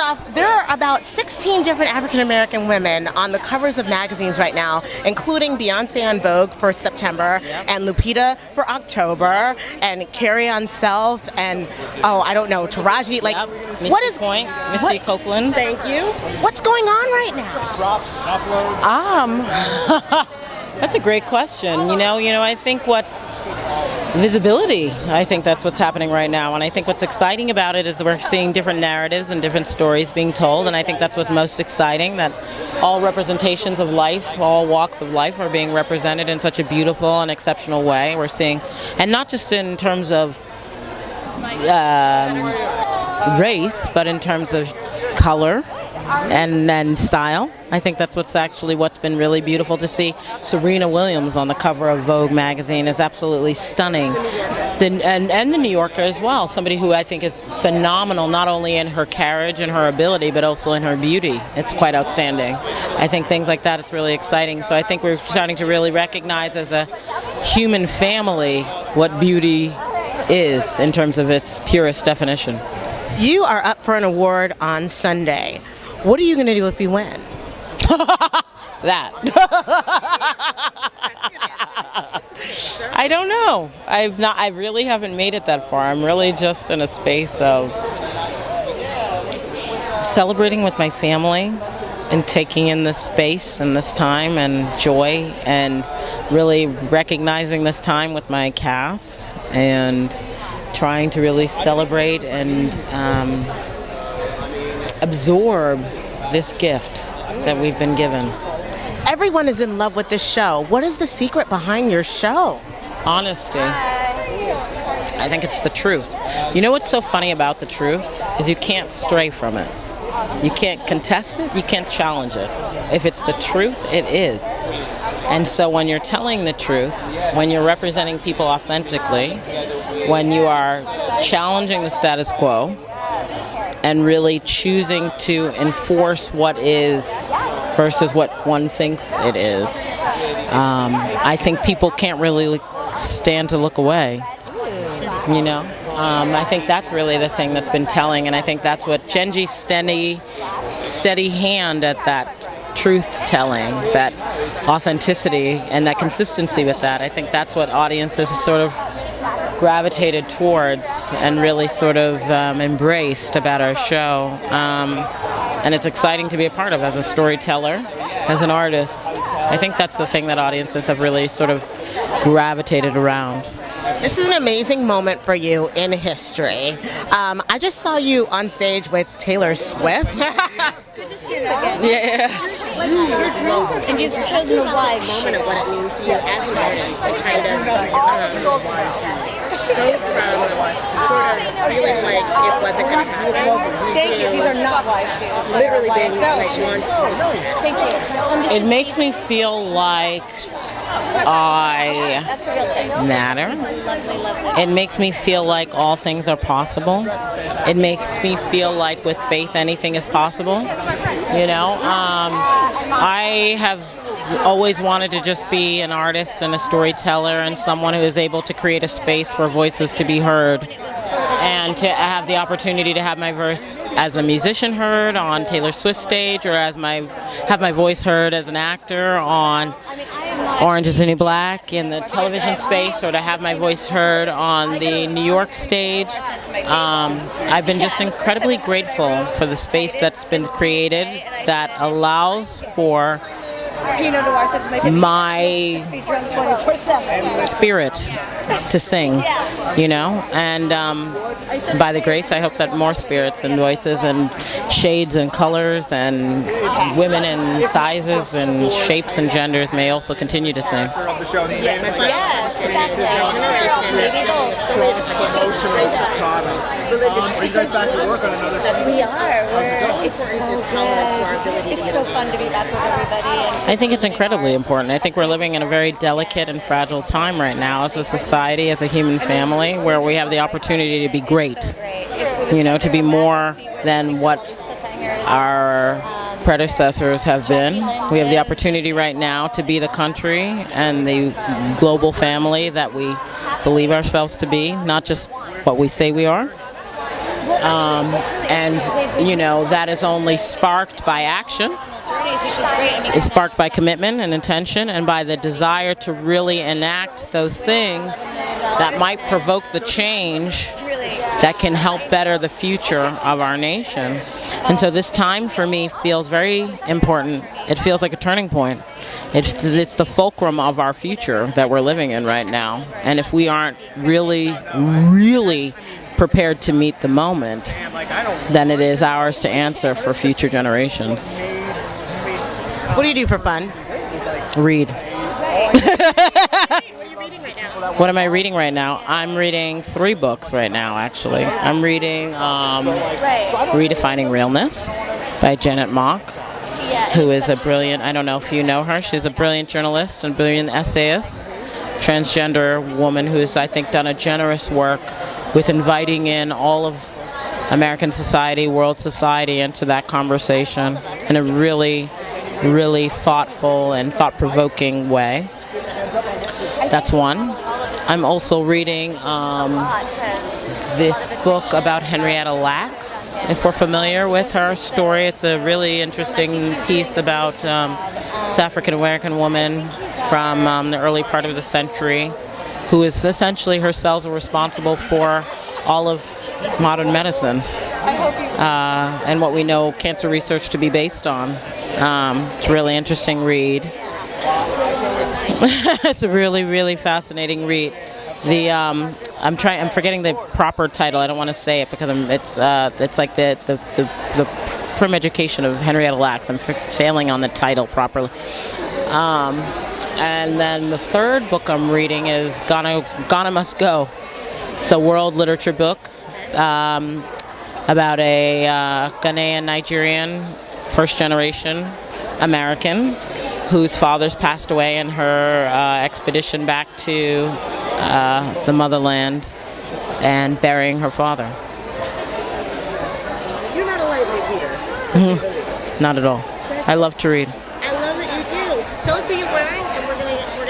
off, there are about 16 different African-American women on the covers of magazines right now, including Beyonce on Vogue for September, and Lupita for October, and Carrie on Self, and, oh, I don't know, Taraji, like, what is... Point, Misty Copeland. Thank you. What's going on right now? That's a great question. You know, I think what's visibility. I think that's what's happening right now, and I think what's exciting about it is we're seeing different narratives and different stories being told, and I think that's what's most exciting, that all representations of life, all walks of life are being represented in such a beautiful and exceptional way. We're seeing, and not just in terms of race, but in terms of color and style. I think that's what's been really beautiful to see. Serena Williams on the cover of Vogue magazine is absolutely stunning. And the New Yorker as well, somebody who I think is phenomenal, not only in her carriage and her ability, but also in her beauty. It's quite outstanding. I think things like that, it's really exciting. So I think we're starting to really recognize as a human family what beauty is in terms of its purest definition. You are up for an award on Sunday. What are you going to do if you win? That. I don't know. I really haven't made it that far. I'm really just in a space of celebrating with my family and taking in this space and this time and joy, and really recognizing this time with my cast and trying to really celebrate and absorb this gift that we've been given. Everyone is in love with this show. What is the secret behind your show? Honesty. I think it's the truth. You know what's so funny about the truth is you can't stray from it. You can't contest it, you can't challenge it. If it's the truth, it is. And so when you're telling the truth, when you're representing people authentically, when you are challenging the status quo and really choosing to enforce what is versus what one thinks it is, I think people can't really stand to look away, you know? I think that's really the thing that's been telling, and I think that's what Genji's steady hand at that truth-telling, that authenticity and that consistency with that. I think that's what audiences have sort of gravitated towards and really sort of embraced about our show. And it's exciting to be a part of as a storyteller, as an artist. I think that's the thing that audiences have really sort of gravitated around. This is an amazing moment for you in history. I just saw you on stage with Taylor Swift. Good to see you again. Yeah. Your dreams, and you've chosen a wife. Moment of what it means to you as an artist to kind of go from sort of feeling like it wasn't going to happen. Thank you. These are not wise shoes. Literally being like launched. Thank you. It makes me feel like I matter. It makes me feel like all things are possible. It makes me feel like with faith anything is possible. You know, I have always wanted to just be an artist and a storyteller and someone who is able to create a space for voices to be heard, and to have the opportunity to have my verse as a musician heard on Taylor Swift's stage, or have my voice heard as an actor on Orange is the New Black in the television space, or to have my voice heard on the New York stage. I've been just incredibly grateful for the space that's been created that allows for my spirit to sing, you know, and by the grace I hope that more spirits and voices and shades and colors and women and sizes and shapes and genders may also continue to sing. Yes, exactly. We are. It's so fun to be back with everybody. I think it's incredibly important. I think we're living in a very delicate and fragile time right now as a society, as a human family, where we have the opportunity to be great, you know, to be more than what our predecessors have been. We have the opportunity right now to be the country and the global family that we believe ourselves to be, not just what we say we are. And that is only sparked by action. It's sparked by commitment and intention, and by the desire to really enact those things that might provoke the change that can help better the future of our nation. And so this time for me feels very important. It feels like a turning point. It's the fulcrum of our future that we're living in right now. And if we aren't really, really prepared to meet the moment, then it is ours to answer for future generations. What do you do for fun? Read. What are you reading right now? What am I reading right now? I'm reading 3 books right now, actually. I'm reading Redefining Realness by Janet Mock, who is a brilliant, I don't know if you know her, she's a brilliant journalist and brilliant essayist, transgender woman who's, I think, done a generous work with inviting in all of American society, world society into that conversation in a really, really thoughtful and thought-provoking way. That's one. I'm also reading this book about Henrietta Lacks, if we're familiar with her story. It's a really interesting piece about this African-American woman from the early part of the century who is essentially herself responsible for all of modern medicine and what we know cancer research to be based on. It's a really interesting read. It's a really, really fascinating read. I'm forgetting the proper title. I don't want to say it because it's like the prim education of Henrietta Lacks. I'm failing on the title properly. And then the third book I'm reading is Ghana Must Go. It's a world literature book about a Ghanaian Nigerian first generation American whose father's passed away in her expedition back to the motherland and burying her father. You're not a lightweight reader. Not at all. I love to read. I love that you do. Tell us who you're wearing.